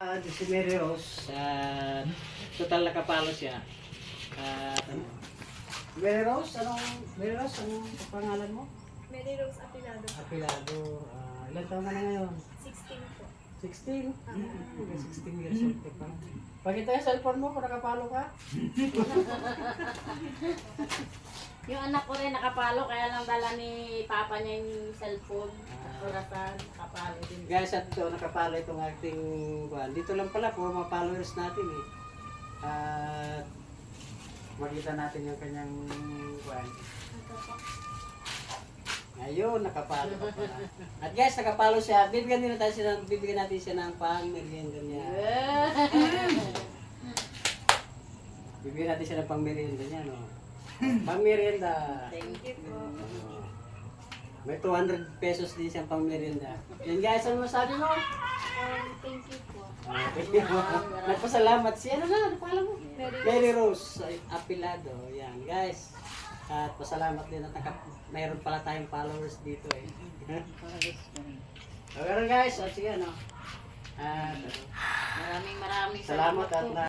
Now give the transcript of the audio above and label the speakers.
Speaker 1: Si Mary Rose, total nakapalo siya. Mary Rose, anong pangalan mo?
Speaker 2: Mary Rose Apilado.
Speaker 1: Apilado. Ilan taon ka na ngayon?
Speaker 2: 16 po.
Speaker 1: 16? 16 years old ka pa. Pakita yung cellphone mo kung nakapalo ka.
Speaker 3: Yung anak ko rin nakapalo, kaya lang dala ni papa niya yung cellphone. Orasan, nakapalo din.
Speaker 1: Guys, at ito, nakapalo itong ating kuhan. Dito lang pala po, mga followers natin eh. At makita natin yung kanyang kuhan. Ayun, nakapalo ka pala. At guys, nakapalo siya. Bibigyan natin siya ng pang-merienda niya. Bibigyan natin siya ng pang-merienda niya, no? Pang-merienda.
Speaker 3: Thank you po.
Speaker 1: May 200 pesos din siyang pang-merienda. Yan guys, ano masabi mo?
Speaker 2: Thank you po.
Speaker 1: Nagpasalamat siya. Ano na pala mo?
Speaker 2: Mary
Speaker 1: Mary Rose Apilado. Yan guys. At pasalamat din at mayroon pala tayong followers dito eh. Okay guys, at sige ano.
Speaker 3: Maraming
Speaker 1: Salamat at